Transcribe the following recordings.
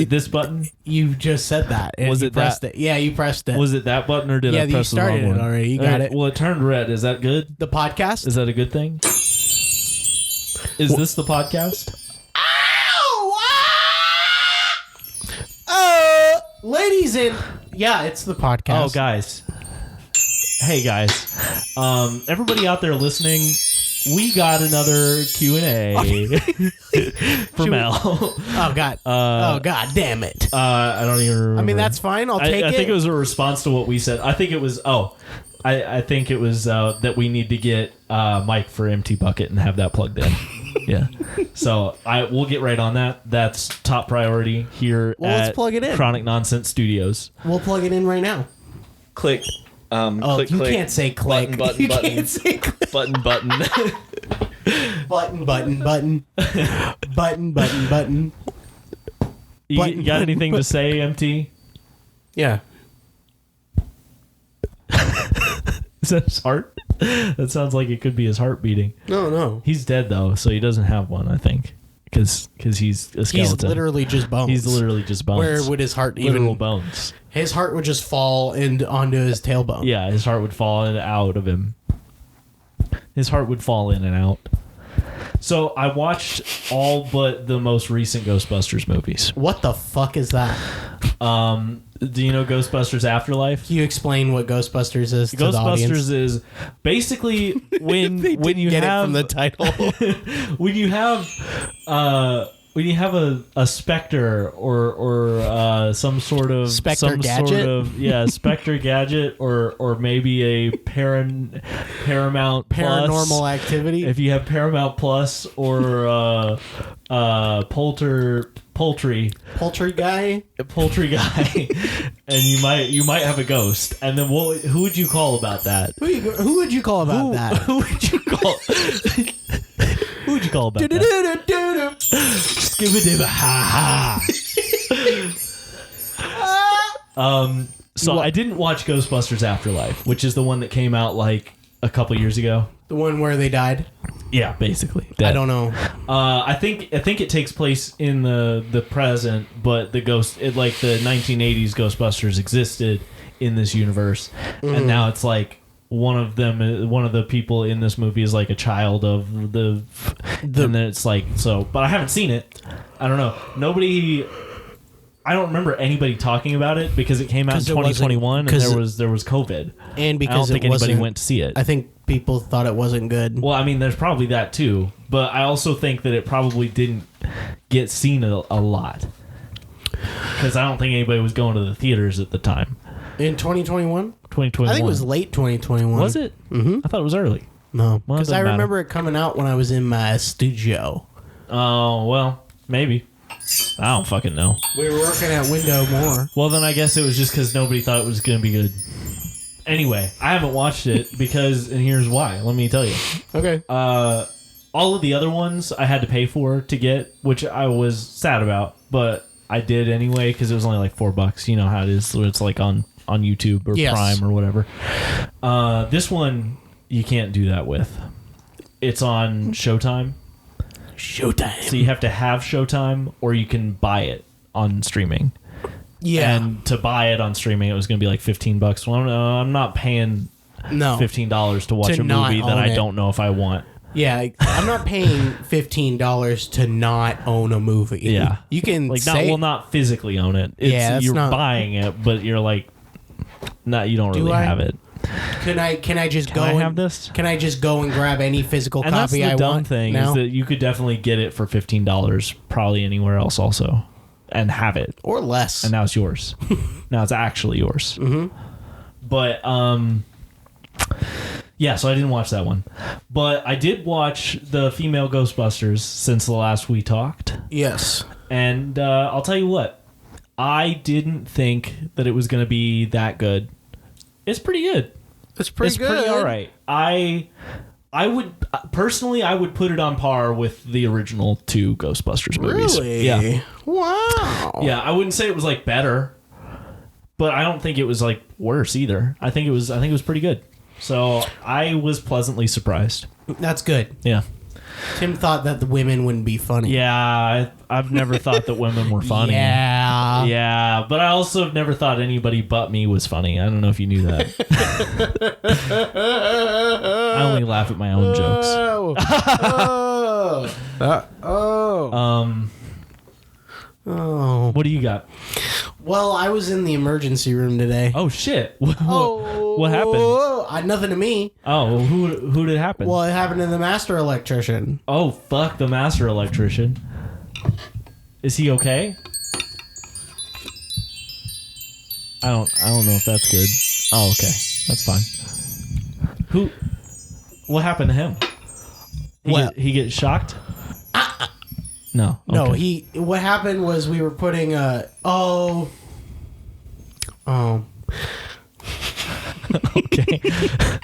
This button? You just said that. Was it pressed that? it? Yeah, you pressed it. Was it that button or did I press the wrong one? Yeah, you started it already. You got it. Well, it turned red. Is that good? The podcast? Is that a good thing? Is this the podcast? Ladies and... Yeah, it's the podcast. Oh, guys. Hey, guys. Everybody out there listening, we got another Q&A from Mel. Oh, God. God damn it. I don't even remember. I mean, that's fine. I'll take it. I think it was a response to what we said. I think it was... I think it was that we need to get Mike for Empty Bucket and have that plugged in. Yeah. So we'll get right on that. That's top priority here let's plug it in. Chronic Nonsense Studios. We'll plug it in right now. Click. Click, you click. Can't say click. Button, you button. Can't say click. Button. Button. You got anything to say, MT? Yeah. Is that his heart? That sounds like it could be his heart beating. No. He's dead, though, so he doesn't have one, I think. Because he's a skeleton. He's literally just bones. He's literally just bones. Where would his heart even... Literal bones. His heart would just fall onto his tailbone. Yeah, his heart would fall in and out of him. His heart would fall in and out. So I watched all but the most recent Ghostbusters movies. What the fuck is that? Do you know Ghostbusters Afterlife? Can you explain what Ghostbusters is to the audience? Ghostbusters is basically when you get have it from the title. when you have a specter or some sort of Spectre gadget or maybe a Paramount Paranormal Activity. If you have Paramount Plus or Poultry guy, and you might have a ghost, and then who would you call about that? Who would you call about that? Who would you call? Who would you call about that? So I didn't watch Ghostbusters Afterlife, which is the one that came out like a couple years ago. The one where they died? Yeah, basically. I don't know. I think it takes place in the present, but the 1980s Ghostbusters existed in this universe, and now it's like one of the people in this movie is like a child of the and then it's like so. But I haven't seen it. I don't know. I don't remember anybody talking about it because it came out in 2021 and there was COVID. And because I don't think anybody went to see it. I think people thought it wasn't good. Well, I mean, there's probably that too. But I also think that it probably didn't get seen a lot. Because I don't think anybody was going to the theaters at the time. In 2021? 2021. I think it was late 2021. Was it? Mm-hmm. I thought it was early. No. Because I remember it coming out when I was in my studio. Oh, well, maybe. I don't fucking know. We were working at Window more. Well, then I guess it was just because nobody thought it was going to be good. Anyway, I haven't watched it because, and here's why. Let me tell you. Okay. All of the other ones I had to pay for to get, which I was sad about, but I did anyway because it was only like $4. You know how it is. It's like on YouTube or Prime or whatever. This one you can't do that with. It's on Showtime. So you have to have Showtime or you can buy it on streaming. Yeah. And to buy it on streaming, it was going to be like $15. Well, I'm not paying $15 to watch a movie that I don't know if I want. Yeah, I'm not paying $15 to not own a movie. Yeah. You can not physically own it. You're buying it, but you're like, you don't really have it. Can I just go? Have this? Can I just go and grab any physical copy I want? And that's the dumb thing is that you could definitely get it for $15 probably anywhere else also, and have it or less. And now it's yours. Now it's actually yours. Mm-hmm. But yeah. So I didn't watch that one, but I did watch the female Ghostbusters since the last we talked. Yes. And I'll tell you what, I didn't think that it was going to be that good. It's pretty good. It's pretty all right. I would personally, I would put it on par with the original two Ghostbusters movies. Really? Yeah. Wow. Yeah, I wouldn't say it was like better, but I don't think it was like worse either. I think it was pretty good. So I was pleasantly surprised. That's good. Yeah. Tim thought that the women wouldn't be funny. Yeah, I've never thought that women were funny. Yeah. Yeah, but I also have never thought anybody but me was funny. I don't know if you knew that. I only laugh at my own jokes. What do you got? Well, I was in the emergency room today. Oh shit! What happened? Nothing to me. Oh, who did it happen? Well, it happened to the master electrician. Oh fuck, the master electrician. Is he okay? I don't know if that's good. Oh, okay, that's fine. What happened to him? He gets shocked. No. Okay. No, what happened was we were putting okay.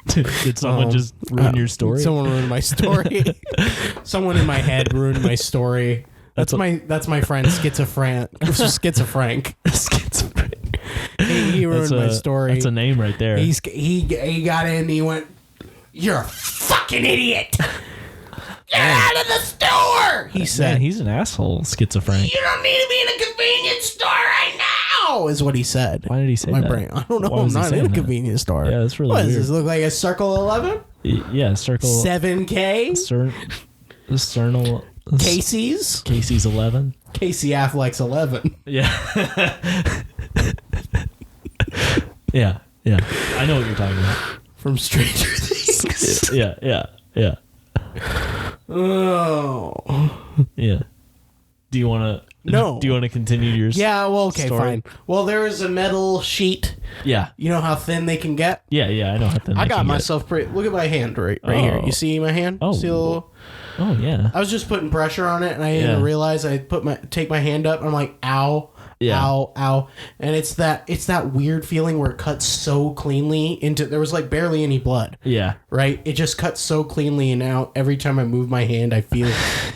Did someone just ruin your story? Someone ruined my story. Someone in my head ruined my story. That's my friend Schizophrenic. He ruined my story. That's a name right there. He got in and he went, "You're a fucking idiot. Get out of the store," he said. Man, he's an asshole, Schizophrenic. "You don't need to be in a convenience store right now," is what he said. Why did he say my that? brain. I don't know. I'm not in a convenience store. Yeah, that's really what weird. Does this look like a Circle 11? Yeah, Circle 7K? Casey's 11. Casey Affleck's 11. Yeah. Yeah. I know what you're talking about. From Stranger Things. Yeah. Oh. Yeah. Do you want to? No. Do you want to continue your? Yeah. Well, okay, story? fine. Well, there is a metal sheet. Yeah. You know how thin they can get? Yeah. I know how thin. I got myself pretty. Look at my hand right here. You see my hand? Oh. See a little, oh yeah. I was just putting pressure on it, and I didn't realize I take my hand up, and I'm like, ow. Yeah. Ow. And it's that weird feeling where it cuts so cleanly into, there was like barely any blood. Yeah. Right? It just cuts so cleanly, and now every time I move my hand, I feel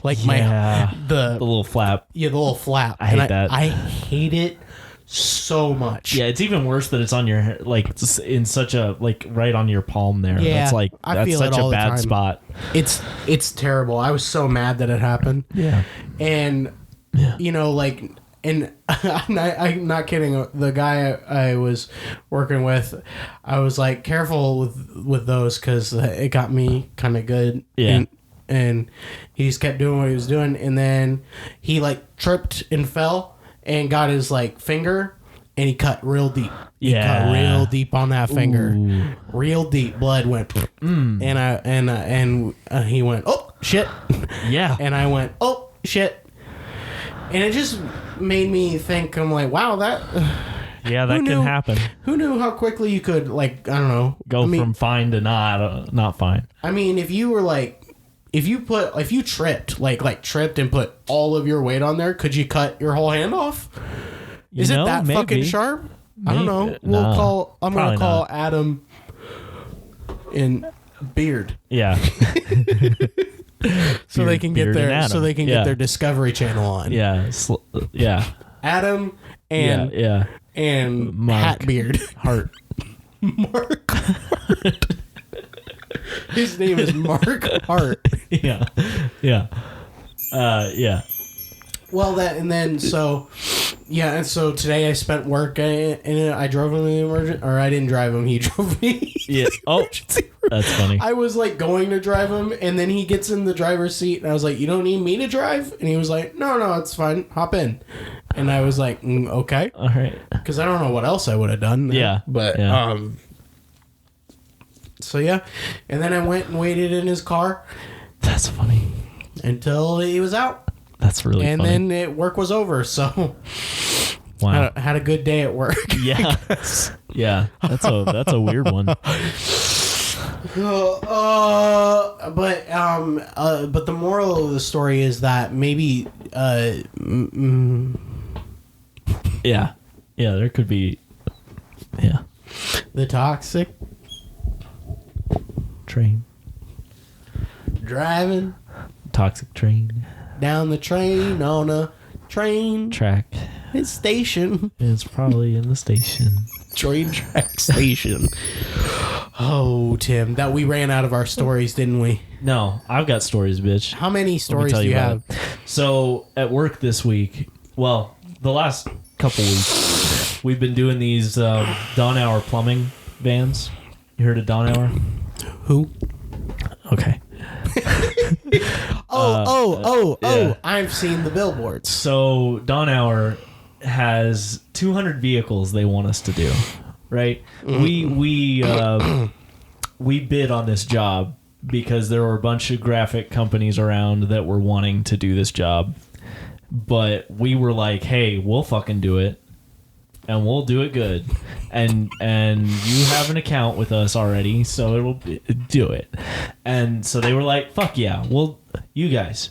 like the little flap. Yeah, the little flap. I hate that. I hate it so much. Yeah, it's even worse that it's on your, like, in such a, like, right on your palm there. Yeah. That's like, I that's feel such it all a the bad time. spot. It's terrible. I was so mad that it happened. Yeah. And, you know, like, and I'm not kidding. The guy I was working with, I was like, careful with those, because it got me kind of good. Yeah. And he just kept doing what he was doing. And then he like tripped and fell and got his like finger, and he cut real deep. He cut real deep on that finger. Ooh. Real deep. Blood went. And he went, "Oh, shit." Yeah. And I went, "Oh, shit." And it just made me think, I'm like, wow, that can happen. Who knew how quickly you could, like, I don't know, Go from fine to not fine. I mean, if you were like, if you tripped, like tripped and put all of your weight on there, could you cut your whole hand off? Is it that maybe. fucking sharp? I don't know. I'm going to call Adam in Beard. Yeah. So they can get their Adam. their Discovery Channel on. Yeah. Adam and and Mark Hatbeard Hart. Mark Hart. His name is Mark Hart. Yeah. Well, so today I spent work and I drove him to the emergency, or I didn't drive him, he drove me. Yeah. Oh, that's funny. I was like going to drive him, and then he gets in the driver's seat, and I was like, "You don't need me to drive?" And he was like, "No, it's fine. Hop in." And I was like, "Okay." All right. Because I don't know what else I would have done. Yeah. But so yeah, and then I went and waited in his car. That's funny. Until he was out. That's really and funny. And then work was over, so wow. I had a good day at work. Yeah. Yeah. That's a weird one. But the moral of the story is that maybe yeah, there could be the toxic train driving toxic train down the train on a train track station. It's probably in the station. Train track station. Oh, Tim, that we ran out of our stories, didn't we? No, I've got stories, bitch. How many stories do you have? So at work this week, well, the last couple weeks, we've been doing these Donauer plumbing vans. You heard of Donauer? Who? Okay. Oh! I've seen the billboards. So Donauer has 200 vehicles they want us to do, right? We bid on this job because there were a bunch of graphic companies around that were wanting to do this job, but we were like, hey, we'll fucking do it, and we'll do it good, and you have an account with us already, so do it. And so they were like, fuck yeah, well, you guys,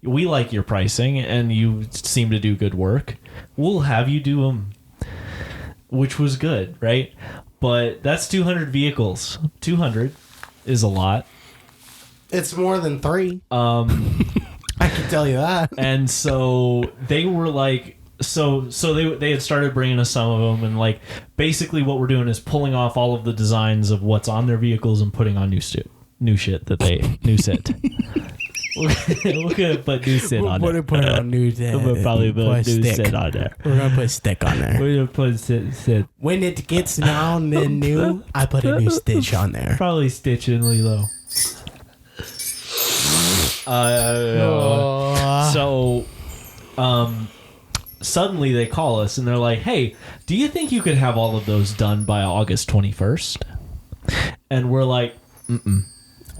we like your pricing and you seem to do good work, we'll have you do them, which was good, right? But that's 200 vehicles. 200 is a lot. It's more than 3. I can tell you that. And so they were like, so they had started bringing us some of them, and like basically what we're doing is pulling off all of the designs of what's on their vehicles and putting on new shit that they new shit. We're gonna put new shit on there. We're gonna put on new shit. We'll probably put new shit on there. We're gonna put stick on there. We're gonna put shit. When it gets down and new, I put a new stitch on there. Probably Stitch and Lilo. So, suddenly they call us and they're like, hey, do you think you could have all of those done by August 21st? And we're like, mm-mm.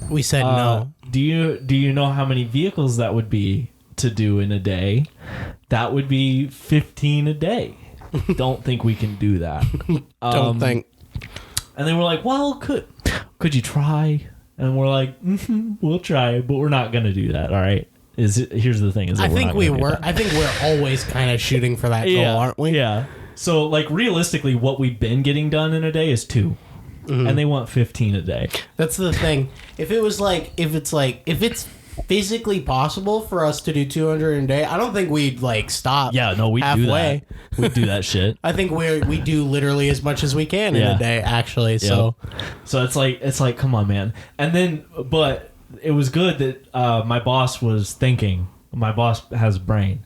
We said no. Do you know how many vehicles that would be to do in a day? That would be 15 a day. Don't think we can do that. Don't think. And they were like, well, could you try? And we're like, we'll try, but we're not going to do that. All right. Here's the thing. I think we're always kind of shooting for that goal, aren't we? Yeah. So like realistically, what we've been getting done in a day is 2. Mm-hmm. And they want 15 a day. That's the thing. If it's physically possible for us to do 200 a day, I don't think we'd like stop. Yeah, no, we'd do that. We'd do that shit. I think we do literally as much as we can in a day, actually. So it's like, come on, man. And then, but it was good that my boss was thinking. My boss has a brain,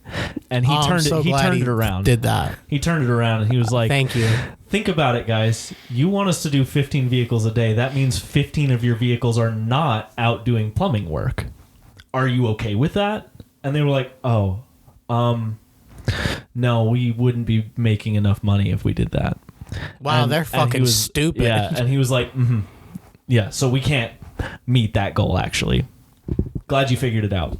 and he turned it around. Did that? He turned it around, and he was like, "Thank you." Think about it, guys. You want us to do 15 vehicles a day. That means 15 of your vehicles are not out doing plumbing work. Are you okay with that? And they were like, oh, no, we wouldn't be making enough money if we did that. Wow, they're fucking stupid. Yeah, and he was like, yeah, so we can't meet that goal, actually. Glad you figured it out.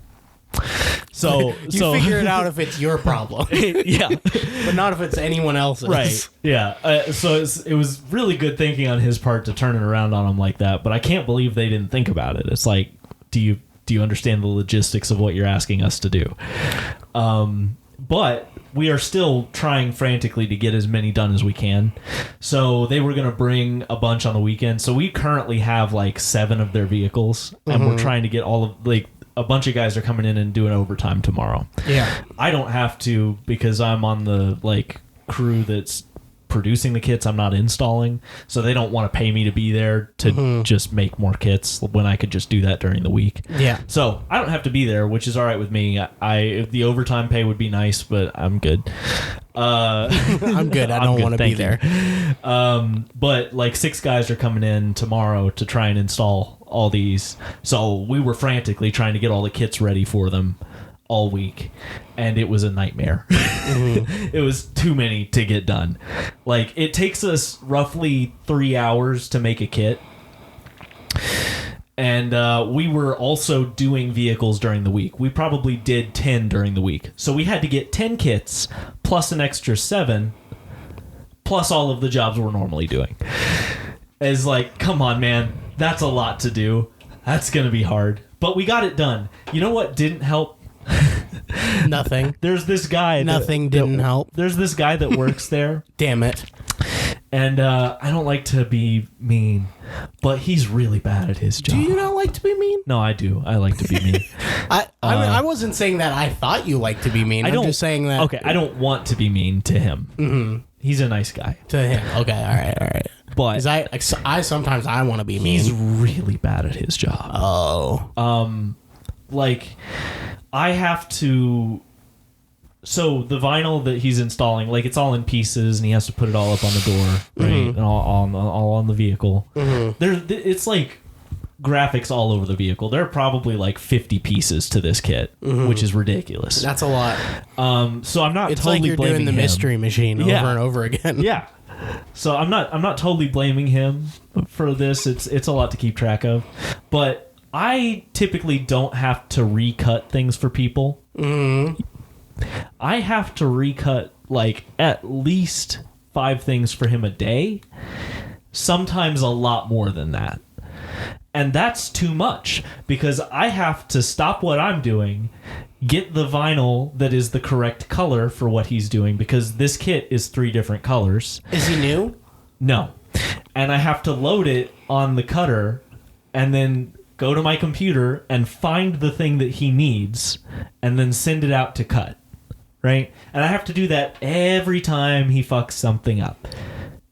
So figure it out if it's your problem. Yeah. But not if it's anyone else's. Right. Yeah. So it was really good thinking on his part to turn it around on him like that. But I can't believe they didn't think about it. It's like, do you understand the logistics of what you're asking us to do? But we are still trying frantically to get as many done as we can. So they were going to bring a bunch on the weekend. So we currently have like 7 of their vehicles, and we're trying to get all of like. A bunch of guys are coming in and doing overtime tomorrow. Yeah. I don't have to because I'm on the like crew that's producing the kits. I'm not installing. So they don't want to pay me to be there to just make more kits when I could just do that during the week. Yeah. So I don't have to be there, which is all right with me. If the overtime pay would be nice, but I'm good. I'm good. I don't want to be there. But like 6 guys are coming in tomorrow to try and install all these. So we were frantically trying to get all the kits ready for them all week, and it was a nightmare. It was too many to get done. Like it takes us roughly 3 hours to make a kit. And we were also doing vehicles during the week. We probably did 10 during the week. So we had to get 10 kits plus an extra 7 plus all of the jobs we're normally doing. It's like, come on, man. That's a lot to do. That's going to be hard. But we got it done. You know what didn't help? Nothing. There's this guy. Nothing didn't help. There's this guy that works there. Damn it. And I don't like to be mean, but he's really bad at his job. Do you not like to be mean? No, I do. I like to be mean. I wasn't saying that I thought you liked to be mean. I'm just saying that. Okay, I don't want to be mean to him. Mm-hmm. He's a nice guy. To him. Okay, all right. But I sometimes I want to be mean. He's really bad at his job. Oh. Like, I have to... So, the vinyl that he's installing, like, it's all in pieces, and he has to put it all up on the door, right? And all on the vehicle. It's like graphics all over the vehicle. There are probably like 50 pieces to this kit, which is ridiculous. That's a lot. So I'm not It's totally like you're blaming doing the him. mystery machine over and over again. Yeah. So I'm not totally blaming him for this. It's a lot to keep track of. But I typically don't have to recut things for people. I have to recut like at least 5 things for him a day. Sometimes a lot more than that. And that's too much because I have to stop what I'm doing, get the vinyl that is the correct color for what he's doing because this kit is 3 different colors. Is he new? No. And I have to load it on the cutter and then go to my computer and find the thing that he needs and then send it out to cut. Right? And I have to do that every time he fucks something up.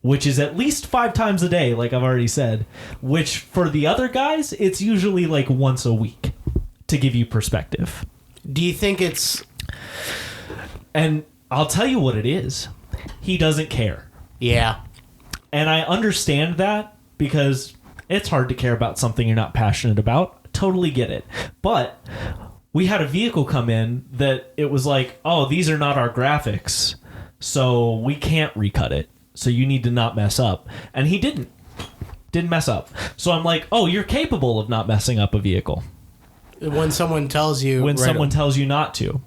Which is at least 5 times a day, like I've already said. Which, for the other guys, it's usually like once a week, to give you perspective. Do you think it's... And I'll tell you what it is. He doesn't care. Yeah. And I understand that, because it's hard to care about something you're not passionate about. Totally get it. But we had a vehicle come in that it was like, oh, these are not our graphics, so we can't recut it. So you need to not mess up. And he didn't mess up. So I'm like, oh, you're capable of not messing up a vehicle. When someone tells you... When someone tells you not to.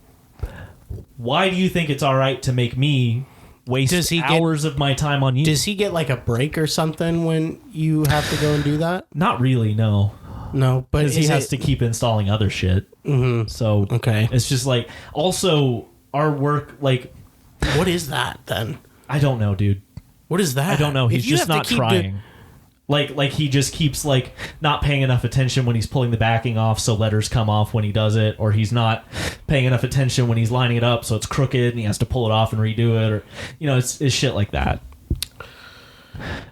Why do you think it's all right to make me waste hours of my time on you? Does he get like a break or something when you have to go and do that? Not really, no. No, but because he has to keep installing other shit. So okay. It's just like... Also, our work, like... What is that, then? I don't know, dude. What is that? I don't know. He's just not trying. Like he just keeps like not paying enough attention when he's pulling the backing off, so letters come off when he does it, or he's not paying enough attention when he's lining it up, so it's crooked and he has to pull it off and redo it, or it's shit like that.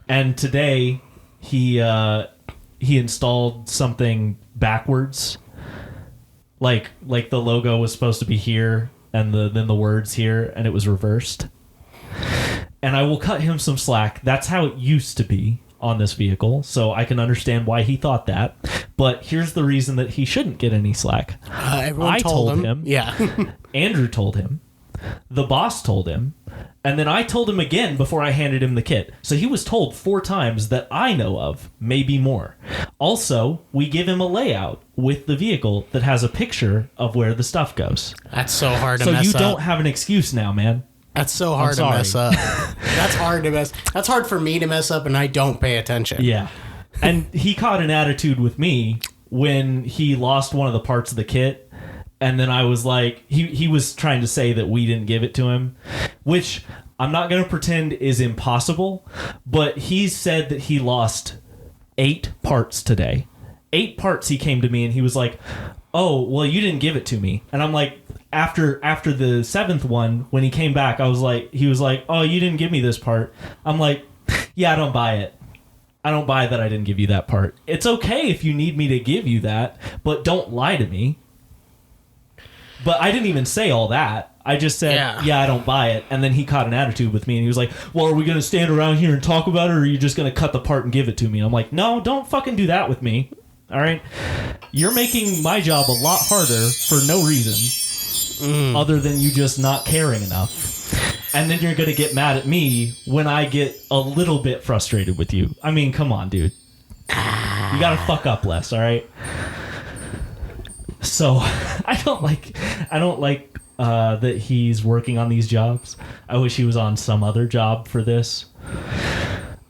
And today he installed something backwards, like the logo was supposed to be here and then the words here, and it was reversed. And I will cut him some slack. That's how it used to be on this vehicle, so I can understand why he thought that. But here's the reason that he shouldn't get any slack. Everyone told him. Yeah. Andrew told him. The boss told him. And then I told him again before I handed him the kit. So he was told 4 times that I know of, maybe more. Also, we give him a layout with the vehicle that has a picture of where the stuff goes. That's so hard to mess up. So you don't have an excuse now, man. That's so hard to mess up. That's hard to mess. That's hard for me to mess up, and I don't pay attention. Yeah. And he caught an attitude with me when he lost one of the parts of the kit. And then I was like, he was trying to say that we didn't give it to him, which I'm not going to pretend is impossible. But he said that he lost 8 parts today. 8 parts he came to me and he was like, oh, well, you didn't give it to me. And I'm like, after the 7th one, when he came back, he was like, oh, you didn't give me this part. I'm like, yeah, I don't buy it. I don't buy that I didn't give you that part. It's okay if you need me to give you that, but don't lie to me. But I didn't even say all that. I just said, yeah, I don't buy it. And then he caught an attitude with me and he was like, well, are we going to stand around here and talk about it, or are you just going to cut the part and give it to me? And I'm like, no, don't fucking do that with me. All right? You're making my job a lot harder for no reason other than you just not caring enough. And then you're going to get mad at me when I get a little bit frustrated with you. I mean, come on, dude. You got to fuck up less, all right? So, I don't like that he's working on these jobs. I wish he was on some other job for this.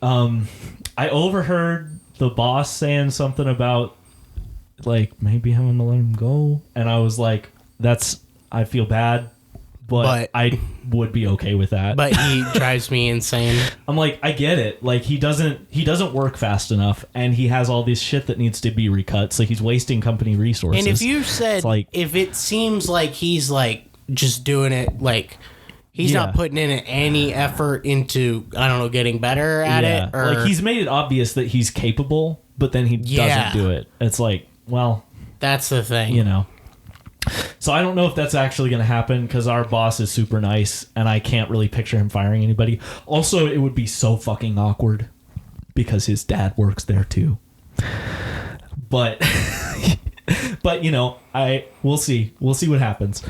I overheard the boss saying something about like maybe having to let him go, and I was like, I feel bad, but I would be okay with that. But he drives me insane. I'm like, I get it. Like he doesn't work fast enough, and he has all this shit that needs to be recut, so he's wasting company resources. And if you said, if it seems like he's like just doing it like, He's not putting in any effort into, I don't know, getting better at it. Or... Like, he's made it obvious that he's capable, but then he doesn't do it. It's like, well... That's the thing. You know. So I don't know if that's actually going to happen because our boss is super nice, and I can't really picture him firing anybody. Also, it would be so fucking awkward because his dad works there, too. But... But, you know, we'll see. We'll see what happens.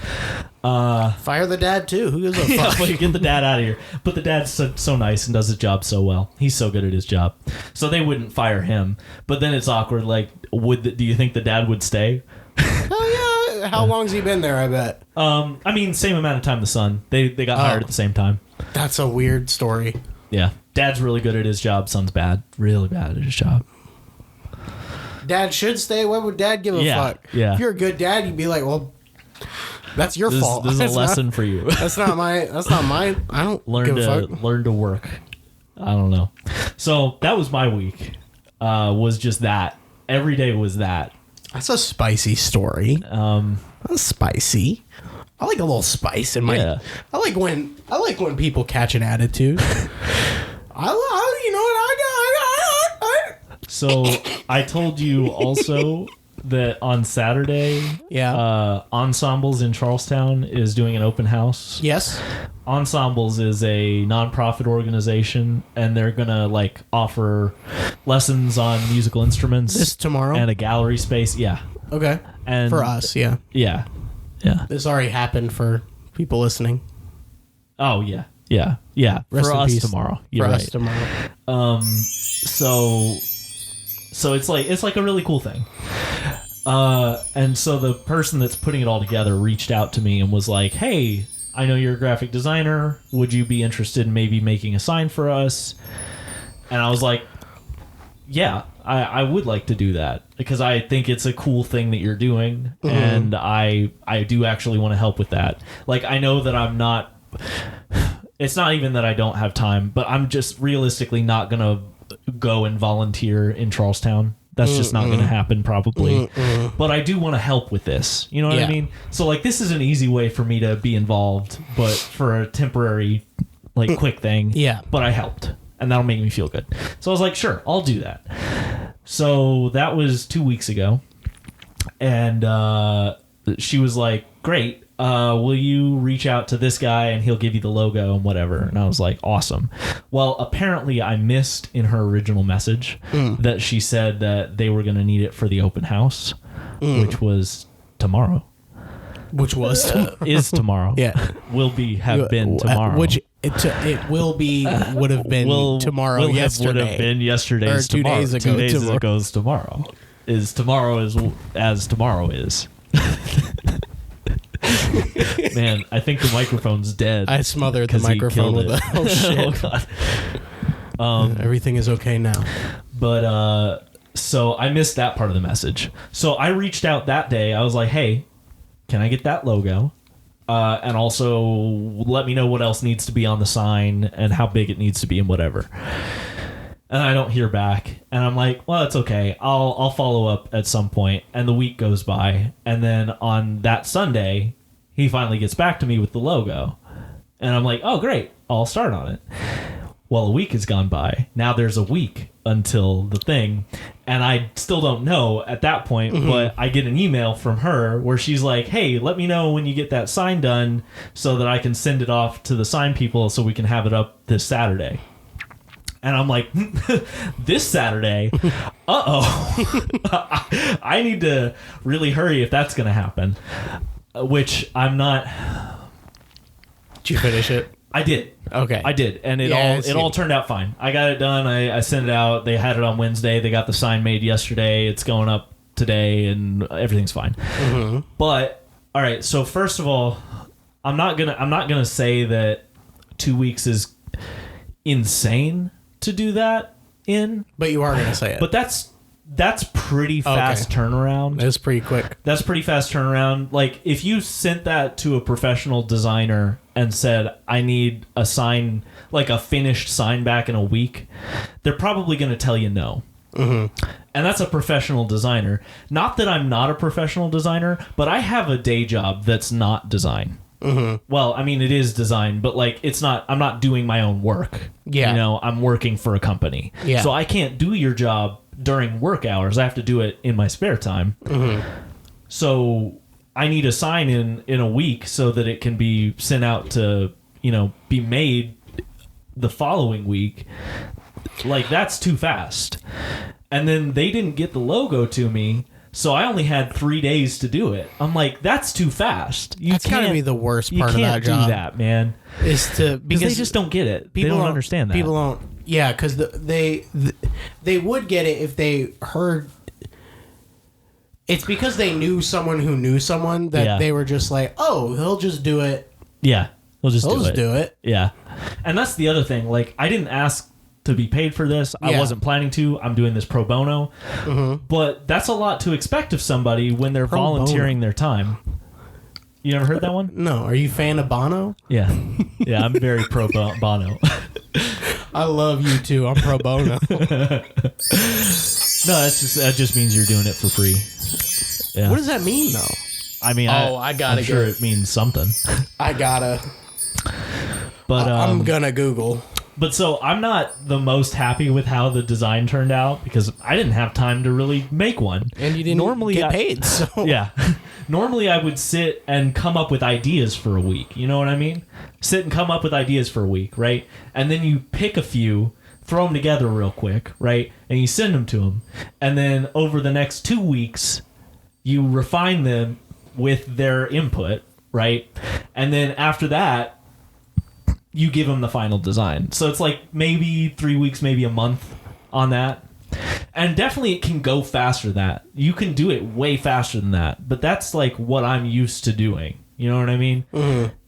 Fire the dad, too. Who gives a fuck? Yeah, get the dad out of here. But the dad's so nice and does his job so well. He's so good at his job. So they wouldn't fire him. But then it's awkward. Like, do you think the dad would stay? Oh, yeah. How long's he been there, I bet? I mean, same amount of time the son. They got hired at the same time. That's a weird story. Yeah. Dad's really good at his job. Son's bad. Really bad at his job. Dad should stay. Why would dad give a fuck? Yeah. If you're a good dad, you'd be like, well, that's your fault. This is a lesson for you. That's not mine. I don't learn give a fuck. Learn to work. I don't know. So that was my week. Was just that. Every day was that. That's a spicy story. That's spicy. I like a little spice in my. Yeah. I like when people catch an attitude. You know what I got. So I told you also that on Saturday, Ensembles in Charlestown is doing an open house. Yes. Ensembles is a nonprofit organization, and they're gonna like offer lessons on musical instruments. This tomorrow? And a gallery space. Yeah. Okay. And for us, yeah. Yeah. Yeah. This already happened for people listening. Oh yeah. Yeah. Yeah. Rest for in us peace. tomorrow. You're for right. us tomorrow. So it's like a really cool thing. And so the person that's putting it all together reached out to me and was like, hey, I know you're a graphic designer. Would you be interested in maybe making a sign for us? And I was like, yeah, I would like to do that because I think it's a cool thing that you're doing. Mm-hmm. And I do actually want to help with that. Like, I know that I'm not, it's not even that I don't have time, but I'm just realistically not going to go and volunteer in Charlestown. That's just not going to happen probably. But I do want to help with this. You know what I mean? So like this is an easy way for me to be involved, but for a temporary like quick thing. Yeah. But I helped and that'll make me feel good. So I was like, sure, I'll do that. So that was 2 weeks ago. And she was like, great. Will you reach out to this guy and he'll give you the logo and whatever? And I was like, awesome. Well, apparently I missed in her original message that she said that they were going to need it for the open house, which was tomorrow. Which was is tomorrow. Yeah. Will have been tomorrow. Which it will be, would have been tomorrow, yesterday. Would have been yesterday's or 2 tomorrow. days ago. 2 days ago's tomorrow. Is tomorrow as tomorrow is. Man, I think the microphone's dead. I smothered the microphone with oh shit. Oh god. Everything is okay now. But so I missed that part of the message. So I reached out that day. I was like, "Hey, can I get that logo? And also let me know what else needs to be on the sign and how big it needs to be and whatever." And I don't hear back. And I'm like, well, it's okay. I'll follow up at some point. And the week goes by. And then on that Sunday, he finally gets back to me with the logo. And I'm like, oh, great. I'll start on it. Well, a week has gone by. Now there's a week until the thing. And I still don't know at that point. But I get an email from her where she's like, hey, let me know when you get that sign done so that I can send it off to the sign people so we can have it up this Saturday. And I'm like, this Saturday? Uh-oh. I need to really hurry if that's going to happen. Which I'm not... Did you finish it? I did. Okay. I did. And it all turned out fine. I got it done. I sent it out. They had it on Wednesday. They got the sign made yesterday. It's going up today and everything's fine. But, all right. So first of all, I'm not gonna say that 2 weeks is insane to do that in, but you are gonna say it. But that's pretty fast turnaround. That's pretty quick. That's pretty fast turnaround. Like if you sent that to a professional designer and said, I need a sign, like a finished sign back in a week, they're probably going to tell you no. And that's a professional designer. Not that I'm not a professional designer, but I have a day job that's not design. Well, I mean, it is design, but like it's not. I'm not doing my own work. Yeah. You know, I'm working for a company. Yeah. So I can't do your job during work hours. I have to do it in my spare time. So I need a sign in a week so that it can be sent out to, you know, be made the following week. Like, that's too fast. And then they didn't get the logo to me, so I only had 3 days to do it. I'm like, that's too fast. That's gotta be the worst part of that You can't job. do that, man. Is to Because they just don't get it. They don't understand that. People don't. Yeah, because they would get it if they heard. It's because they knew someone who knew someone that they were just like, oh, he'll just do it. Yeah, he'll just do it. Yeah, and that's the other thing. Like, I didn't ask to be paid for this. I wasn't planning to. I'm doing this pro bono. But that's a lot to expect of somebody when they're volunteering their time. You ever heard that one? No. Are you a fan of Bono? Yeah. Yeah, I'm very pro bono. I love you too. I'm pro bono. No, that just means you're doing it for free. Yeah. What does that mean, though? I mean, I'm sure it means something. I gotta. But I'm gonna Google. But so I'm not the most happy with how the design turned out because I didn't have time to really make one. And you didn't get paid. So yeah. Normally I would sit and come up with ideas for a week. You know what I mean? Sit and come up with ideas for a week, right? And then you pick a few, throw them together real quick, right? And you send them to them. And then over the next 2 weeks, you refine them with their input, right? And then after that, you give them the final design. So it's like maybe 3 weeks, maybe a month on that. And definitely it can go faster than that. You can do it way faster than that. But that's like what I'm used to doing. You know what I mean?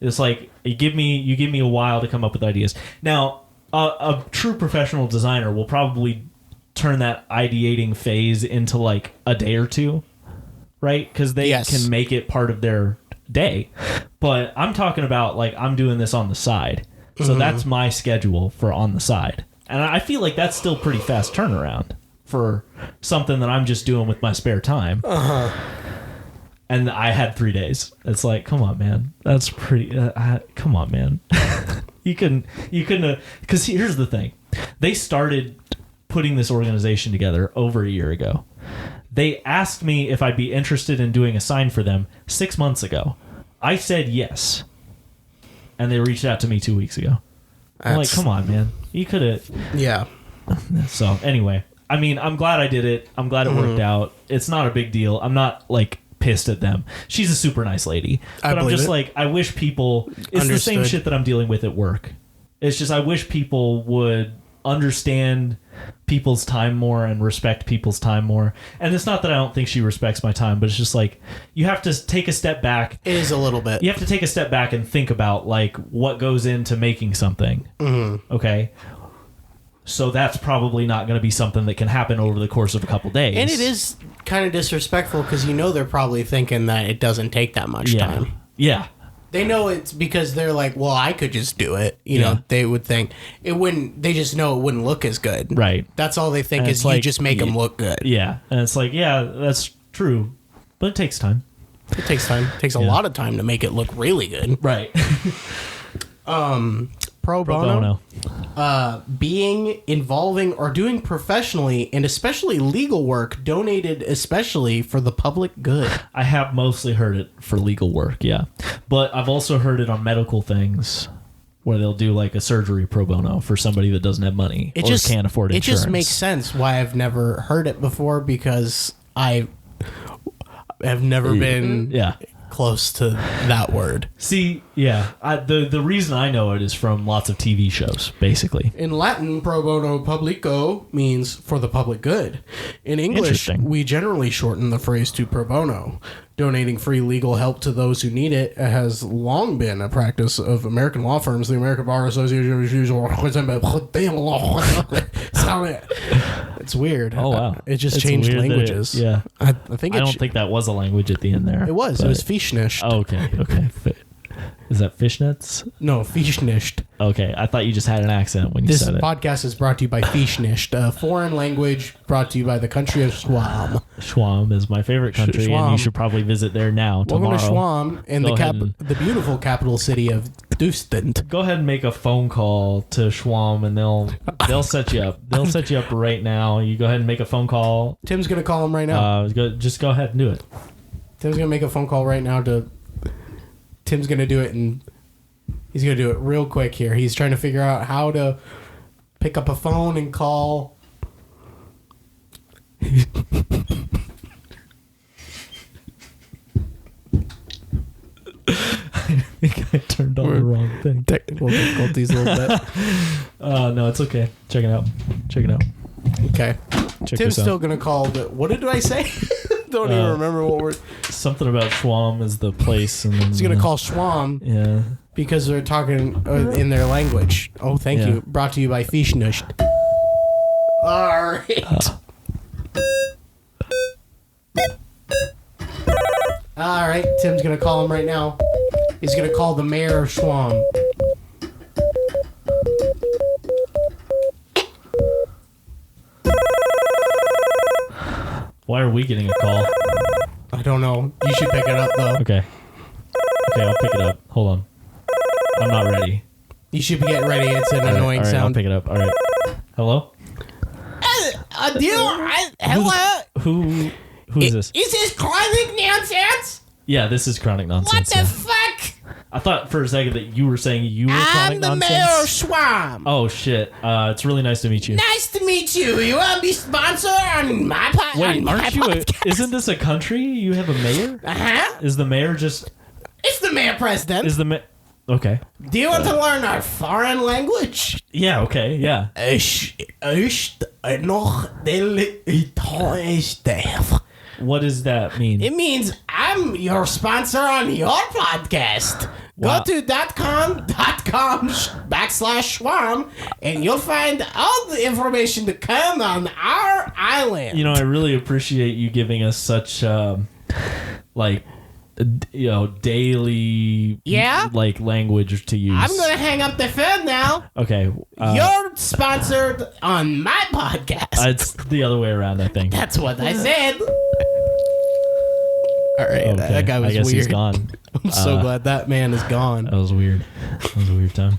It's like you give me a while to come up with ideas. Now, a true professional designer will probably turn that ideating phase into like a day or two, right? Because they can make it part of their day. But I'm talking about like I'm doing this on the side. So that's my schedule for on the side. And I feel like that's still pretty fast turnaround for something that I'm just doing with my spare time. And I had 3 days. It's like, come on, man. That's pretty... come on, man. You couldn't... Because here's the thing. They started putting this organization together over a year ago. They asked me if I'd be interested in doing a sign for them 6 months ago. I said yes. And they reached out to me 2 weeks ago. I'm like, come on, man. You could have... Yeah. So, anyway. I mean, I'm glad I did it. I'm glad it worked out. It's not a big deal. I'm not, like, pissed at them. She's a super nice lady. But I'm just like, I wish people... It's the same shit that I'm dealing with at work. It's just I wish people would understand people's time more and respect people's time more. And it's not that I don't think she respects my time, but it's just like you have to take a step back. It is a little bit. You have to take a step back and think about like what goes into making something. Okay. So that's probably not going to be something that can happen over the course of a couple days. And it is kind of disrespectful because you know they're probably thinking that it doesn't take that much time. Yeah. They know it's because they're like, well, I could just do it. You know, they would think it wouldn't. They just know it wouldn't look as good. Right. That's all they think And is you just make them look good. Yeah. And it's like, yeah, that's true. But it takes time. It takes time. It takes a lot of time to make it look really good. Right. Pro bono. Being, involving, or doing professionally and especially legal work donated especially for the public good. I have mostly heard it for legal work, yeah. But I've also heard it on medical things where they'll do like a surgery pro bono for somebody that doesn't have money or can't afford insurance. It just makes sense why I've never heard it before because I have never been close to that word. See, yeah, the reason I know it is from lots of TV shows, basically. In Latin, pro bono publico means for the public good. In English, we generally shorten the phrase to pro bono. Donating free legal help to those who need it has long been a practice of American law firms. The American Bar Association. It's weird. Oh wow! It just changed languages. I think. I don't think that was a language at the end there. It was. It was Fichenisht. Oh, okay. Is that fishnets? No, Fichenisht. Okay, I thought you just had an accent when you This said it. podcast is brought to you by Fichenisht, a foreign language brought to you by the country of Schwab. Schwab is my favorite country, and you Schwab. should probably visit there now. Welcome tomorrow. to Schwab in Go ahead and- the beautiful capital city of Düsseldorf. Go ahead and make a phone call to Schwab, and they'll set you up. They'll set you up right now. You go ahead and make a phone call. Tim's gonna call him right now. Just go ahead and do it. Tim's gonna make a phone call right now to. Tim's gonna do it, and he's gonna do it real quick here. He's trying to figure out how to pick up a phone and call. I think I turned on the wrong thing. Technical difficulties a little bit. No, it's okay. Check it out. Okay. Check Tim's this out. still gonna call. What did I say? Don't even remember what we're. Something about Schwab is the place, and then He's gonna call Schwab Yeah. because they're talking in their language. Oh, thank Yeah. you. Brought to you by Fichenisht. All right. All right. Tim's gonna call him right now. He's gonna call the mayor of Schwab. Why are we getting a call? I don't know. You should pick it up though. Okay, I'll pick it up. Hold on. I'm not ready. You should be getting ready. It's an annoying All right, I'll sound. pick it up. All right. Hello? Hello. Who is this? Is this chronic nonsense? Yeah, this is chronic nonsense. yeah. fuck? I thought for a second that you were saying you were chronic I'm the nonsense. mayor of Schwab. Oh shit! It's really nice to meet you. Nice to meet you. You want to be sponsor on my podcast? Wait, aren't you? Isn't this a country? You have a mayor? Uh-huh. Is the mayor just? It's the mayor president. Is the mayor? Okay. Do you want to learn our foreign language? Yeah. Okay. Yeah. What does that mean? It means I'm your sponsor on your podcast. Wow. Go to .com/Schwab and you'll find all the information to come on our island. You know, I really appreciate you giving us such, daily, Yeah? language to use. I'm going to hang up the phone now. Okay. You're sponsored on my podcast. It's the other way around, I think. That's what I said. All right, Okay. that guy was I guess weird. he's gone. I'm so glad that man is gone. That was weird. That was a weird time.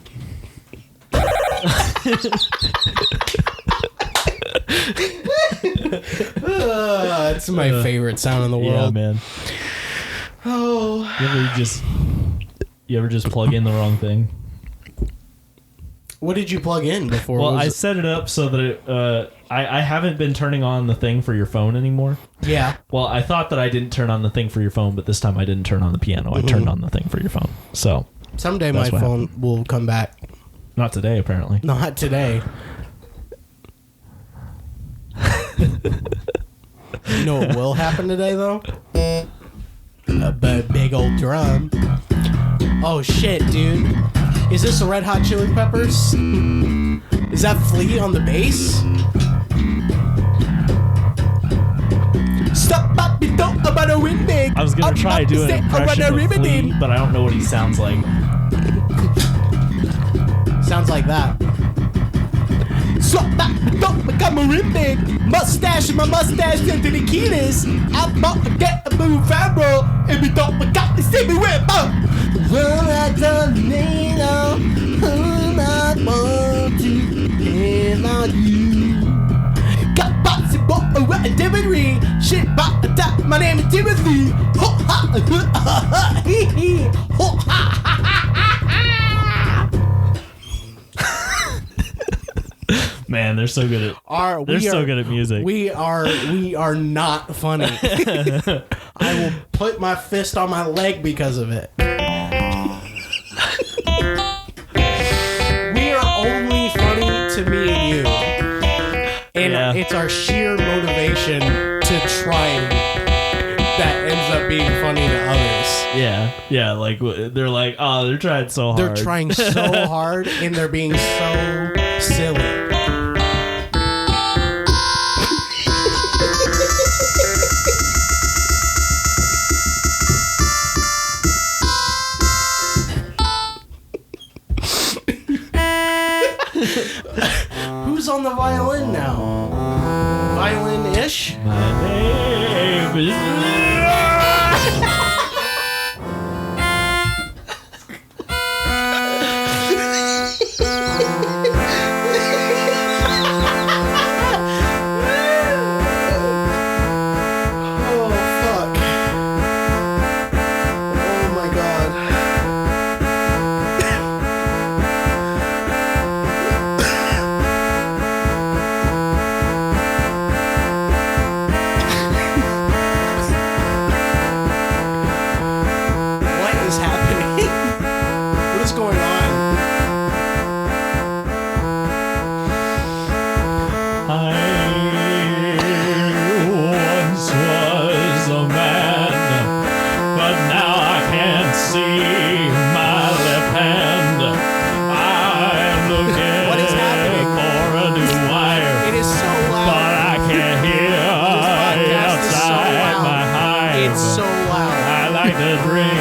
It's my favorite sound in the Yeah, world. man. Oh, You ever just plug in the wrong thing? what did you plug in before? Well, Was I it- set it up so that I haven't been turning on the thing for your phone anymore. yeah. Well, I thought that I didn't turn on the thing for your phone, but this time I didn't turn on the piano. I turned on the thing for your phone. So, Someday my That's what phone will come back. not today, apparently. Not today. You know what will happen today, though? A big old drum. Oh, shit, dude. Is this the Red Hot Chili Peppers? Is that Flea on the bass? Stop up, you don't about a windbag. I was going to try doing an impression of Flea, but I don't know what he sounds like. Sounds like that. So don't become a windbag. Mustache, my mustache into the keys. I'm about to get a move viral. If you don't got to see me with well, I don't need who I want to have on you. Got possible activity. Shit, but my name is Timothy. Ho ha ha hee hee. Ho ha ha ha ha. Man, they're so good at they're so good at music. We are not funny. I will put my fist on my leg because of it. We are only funny to me and you. And Yeah. it's our sheer motivation to try that ends up being funny to others. Yeah, like they're like, oh, they're trying so hard. They're trying so hard and they're being so silly. so loud. I like to drink.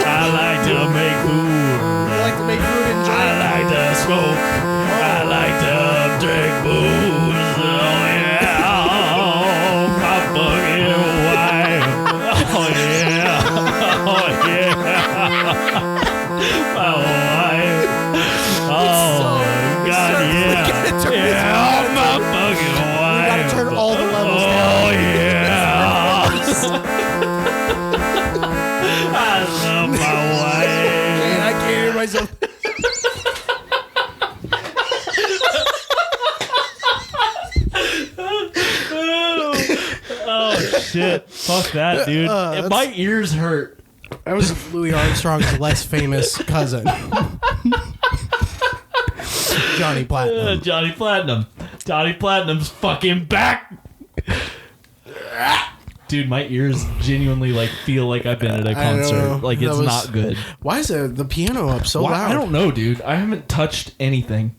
I like to make food. You like to make food and drink? I like to smoke. I like to drink booze. Oh yeah. Oh, my fucking wife. Oh yeah. Oh yeah. My wife. Oh God, yeah. Yeah, my fucking wife. We gotta turn all the levels down. Oh yeah. I love my wife. Man, I can't hear myself. Oh shit! Fuck that, dude. My ears hurt. That was Louis Armstrong's less famous cousin. Johnny Platinum. Johnny Platinum. Johnny Platinum's fucking back. Dude, my ears genuinely like feel like I've been at a concert. Like it's not good. Why is the piano up so loud? I don't know, dude. I haven't touched anything.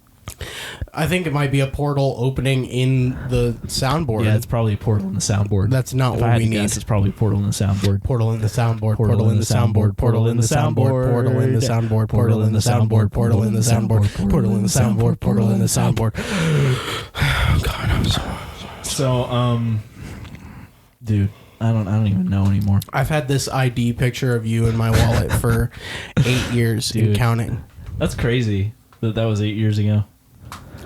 I think it might be a portal opening in the soundboard. Yeah, it's probably a portal in the soundboard. That's not if what I had we to need. guess, it's probably a portal in the soundboard. Portal in the soundboard. Portal in the soundboard. Portal in the soundboard. Portal in the soundboard. Portal in the soundboard. Portal in the soundboard. Portal in the soundboard. Portal in the soundboard. God, I'm so dude, I don't even know anymore. I've had this ID picture of you in my wallet for 8 years and counting. That's crazy that was 8 years ago.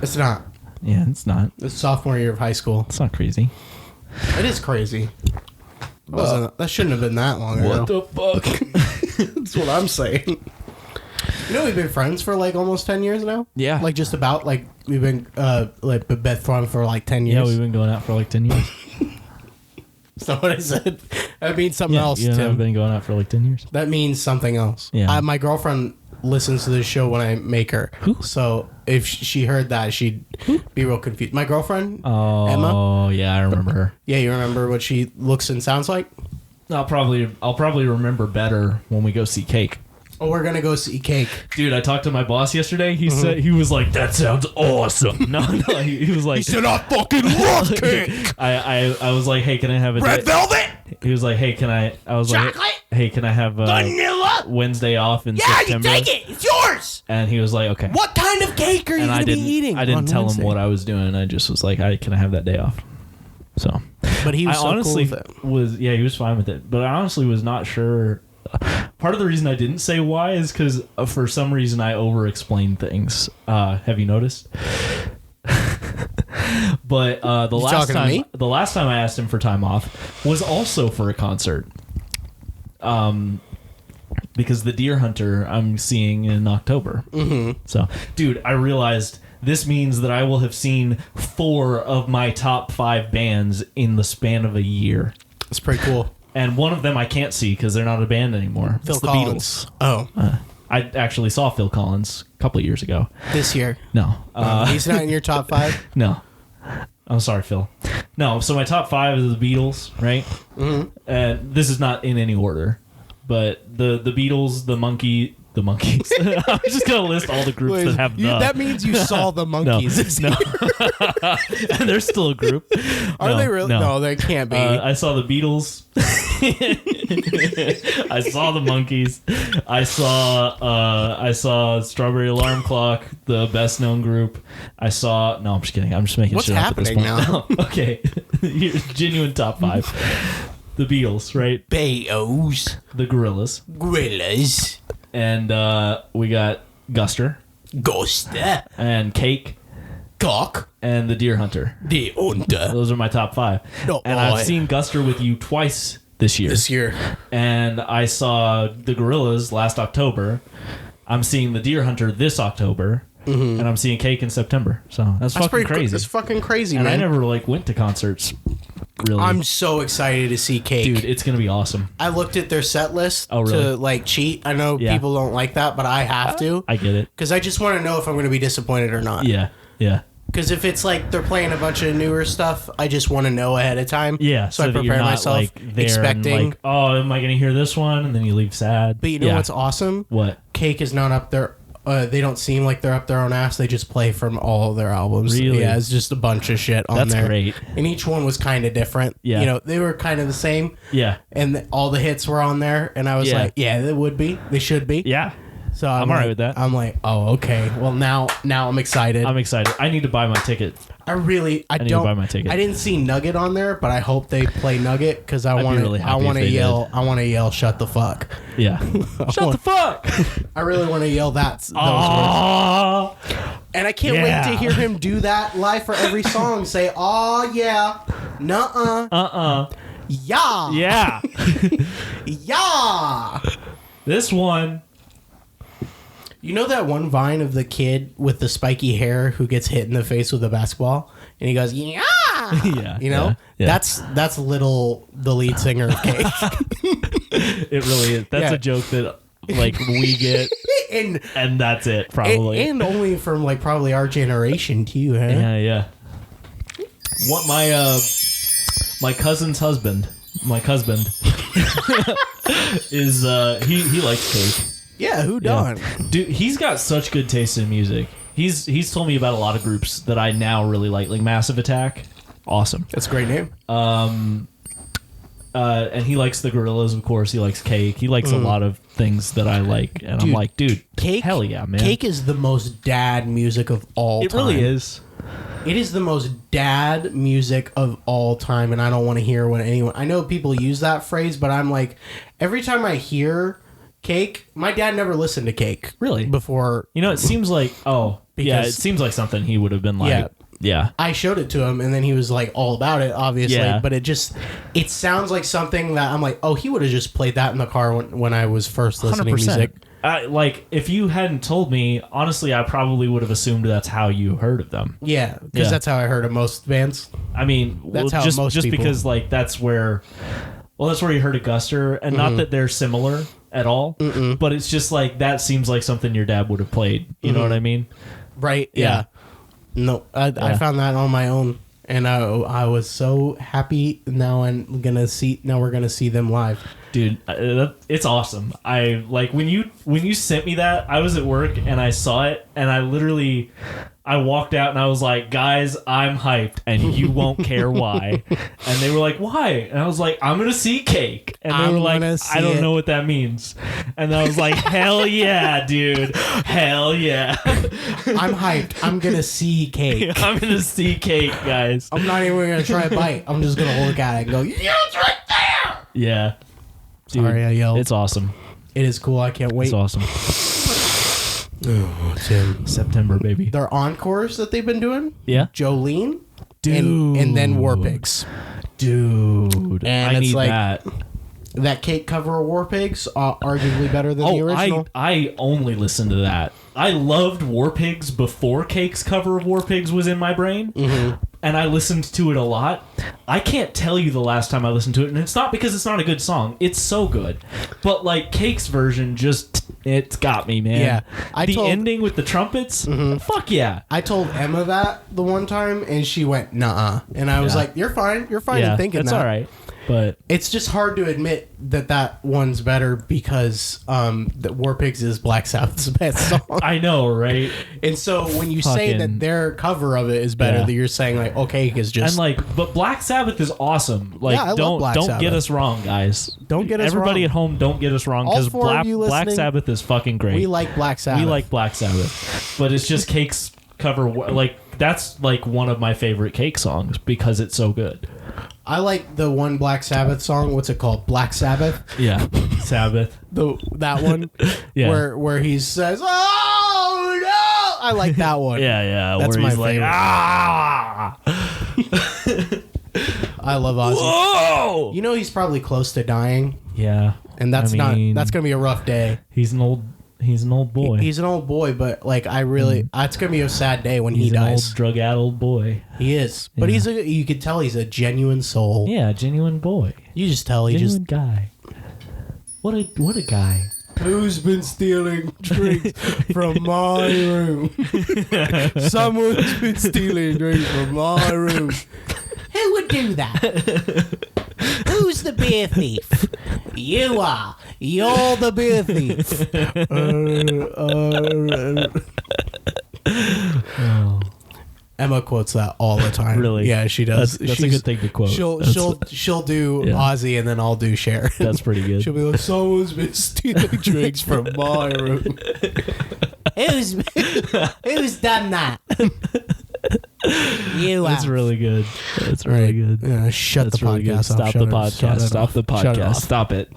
It's not. Yeah, it's not. It's sophomore year of high school. It's not crazy. It is crazy. That shouldn't have been that long ago. What the fuck? That's what I'm saying. You know, we've been friends for like almost 10 years now. Yeah. Like just about like we've been like best friends for like 10 years. Yeah, we've been going out for like 10 years. That's not what I said. That means something else, you Tim. I've been going out for like 10 years. That means something else. Yeah. My girlfriend listens to this show when I make her. Who? So if she heard that, she'd be real confused. My girlfriend, Oh, Emma. yeah, I remember her. Yeah, you remember what she looks and sounds like? I'll probably remember better when we go see Cake. Oh, we're gonna go see Cake. Dude, I talked to my boss yesterday. He said he was like, "That sounds awesome." No, he was like, He said, "I fucking love Cake." I was like, "Hey, can I have a Red velvet, He was like, "Hey, can I?" I was chocolate, like, "Hey, can I have vanilla, Wednesday off in yeah, September?" you take it. It's yours. And he was like, "Okay." What kind of cake are you gonna be eating? I didn't tell Wednesday? him what I was doing. I just was like, "Can I have that day off?" So, But he was I so honestly cool with it. he was fine with it. But I honestly was not sure. Part of the reason I didn't say why is because for some reason I over-explained things. Have you noticed? But the last time I asked him for time off was also for a concert. Because the Deer Hunter I'm seeing in October. Mm-hmm. So, dude, I realized this means that I will have seen 4 of my top 5 bands in the span of a year. It's pretty cool. And one of them I can't see because they're not a band anymore. Phil It's the Collins. Beatles. Oh, I actually saw Phil Collins a couple of years ago. this year. No. He's not in your top 5. No. I'm sorry, Phil. No, so my top 5 is the Beatles, right? Mm-hmm. And this is not in any order. But the Beatles, the Monkees. I'm just going to list all the groups that have the. That means you saw the Monkees. No. And they're still a group. Are they really? No, they can't be. I saw the Beatles. I saw the Monkees. I saw Strawberry Alarm Clock, the best known group. No, I'm just kidding. I'm just making What's shit up at this happening point. now? Okay. Here's genuine top 5. The Beatles, right? Beatles. The Gorillas. Gorillas. And we got Guster. Guster. And Cake. Cock. And the Deer Hunter. The Hunter. Those are my top 5. No, and I've seen Guster with you twice this year. And I saw the Gorillas last October. I'm seeing the Deer Hunter this October. Mm-hmm. And I'm seeing Cake in September. So that's fucking crazy. That's fucking crazy, and man. I never went to concerts. Really. I'm so excited to see Cake. Dude, it's going to be awesome. I looked at their set list really? to cheat. I know people don't like that, but I have to. I get it. Because I just want to know if I'm going to be disappointed or not. Yeah. Because if it's like they're playing a bunch of newer stuff, I just want to know ahead of time. Yeah. So I prepare myself expecting. Am I going to hear this one? And then you leave sad. But you know what's awesome? What? Cake is not up there they don't seem like they're up their own ass. They just play from all of their albums. Really? Yeah, it's just a bunch of shit on That's there. great. And each one was kind of different. Yeah. You know, they were kind of the same. Yeah. And all the hits were on there. And I was Yeah. like, yeah, they would be. They should be. Yeah. So I'm like, alright with that. I'm like, oh, okay. Well, now I'm excited. I'm excited. I need to buy my ticket. I need to buy my ticket. I didn't see Nugget on there, but I hope they play Nugget because I I'd be want really happy I want if to they yell. did. I want to yell. Shut the fuck. Yeah. Shut the fuck. I really want to yell those words. Aww. And I can't Yeah. wait to hear him do that live for every song. Say, "Oh yeah, nuh-uh, yeah, Yeah. yeah." This one. You know that one Vine of the kid with the spiky hair who gets hit in the face with a basketball, and he goes, "Yeah." Yeah. You know, Yeah. that's Little, the lead singer of Cake. It really is. That's Yeah. a joke that like we get, and that's it probably. and only from like probably our generation too, huh? Yeah, yeah. What my cousin's husband, is he likes Cake. Yeah, who done? Dude, he's got such good taste in music. He's told me about a lot of groups that I now really like Massive Attack. Awesome. That's a great name. And he likes the Gorillas, of course. He likes Cake. He likes a lot of things that I like, and I'm like, dude, Cake, hell yeah, man. Cake is the most dad music of all It time. really is. It is the most dad music of all time, and I don't want to hear what anyone... I know people use that phrase, but I'm like, every time I hear Cake, my dad never listened to Cake. Really? Before You know, it seems like, yeah, it Because- seems like something he would have been like, yeah. I showed it to him, and then he was like all about it, obviously. Yeah. But it sounds like something that I'm like, oh, he would have just played that in the car when I was first listening to music. Like, if you hadn't told me, honestly, I probably would have assumed that's how you heard of them. Yeah, because Yeah. that's how I heard of most bands. I mean, That's how just most people- because like that's where you heard of Guster, and not that they're similar at all, but it's just like that seems like something your dad would have played. You know what I mean? Right? Yeah. Yeah. No, I found that on my own, and I was so happy. Now we're gonna see them live. Dude, it's awesome. I like when you sent me that. I was at work and I saw it, and I walked out and I was like, guys, I'm hyped, and you won't care why. And they were like, why? And I was like, I'm gonna see Cake. And they were like, I don't know what that means. And I was like, hell yeah, dude, hell yeah. I'm hyped. I'm gonna see Cake. I'm gonna see Cake, guys. I'm not even gonna try a bite. I'm just gonna look at it and go, yeah, it's right there. Yeah, dude, Sorry, I yelled. it's awesome. It is cool. I can't wait. It's awesome. Oh, Tim. September, baby. Their encores that they've been doing. Yeah, Jolene. dude, And then War Pigs. dude. And I it's need like- that. That Cake cover of War Pigs, arguably better than the original. I only listened to that. I loved War Pigs before Cake's cover of War Pigs was in my brain, and I listened to it a lot. I can't tell you the last time I listened to it, and it's not because it's not a good song. It's so good, but like Cake's version, it's got me, man. Yeah, the ending with the trumpets, fuck yeah. I told Emma that the one time, and she went, "Nuh-uh," and I was Yeah. like, "You're fine. You're fine Yeah, in thinking that's that." all right. But It's just hard to admit that one's better because that War Pigs is Black Sabbath's best song. I know, right? And so when you say Fucking- that their cover of it is better, Yeah. that you're saying like, okay, is just And like, but Black Sabbath is awesome. Like, Yeah, I love don't Black get Sabbath. us wrong, guys. Don't get us Everybody wrong. at home, don't get us wrong, All because four of you Black listening, Sabbath is fucking great. we like Black Sabbath. We like Black Sabbath, but it's just Cake's cover. Like, that's like one of my favorite Cake songs because it's so good. I like the one Black Sabbath song. What's it called? Black Sabbath. Yeah, Sabbath. That one. Yeah. Where he says, "Oh no!" I like that one. Yeah, That's where my he's like, favorite. ah, I love Ozzy. whoa. You know he's probably close to dying, Yeah, and that's that's gonna be a rough day. he's an old boy. He's an old boy, but like I really, it's gonna be a sad day when he He's an old dies. drug-addled boy. He is, but Yeah. you could tell he's a genuine soul. Yeah, genuine boy. You just tell he Genuine guy. What a guy. Who's been stealing drinks from my room? Someone's been stealing drinks from my room. Who would do that? Who's the beer thief? You are. You're the beer thief. Emma quotes that all the time. Really? Yeah, she does. That's a good thing to quote. She'll do Ozzy and then I'll do Cher. That's pretty good. She'll be like, someone's been stealing drinks from my room. Who's done that? You That's have. really good. That's really good. Yeah, shut That's the really good. podcast off. Stop the podcast. Stop the podcast. Stop it.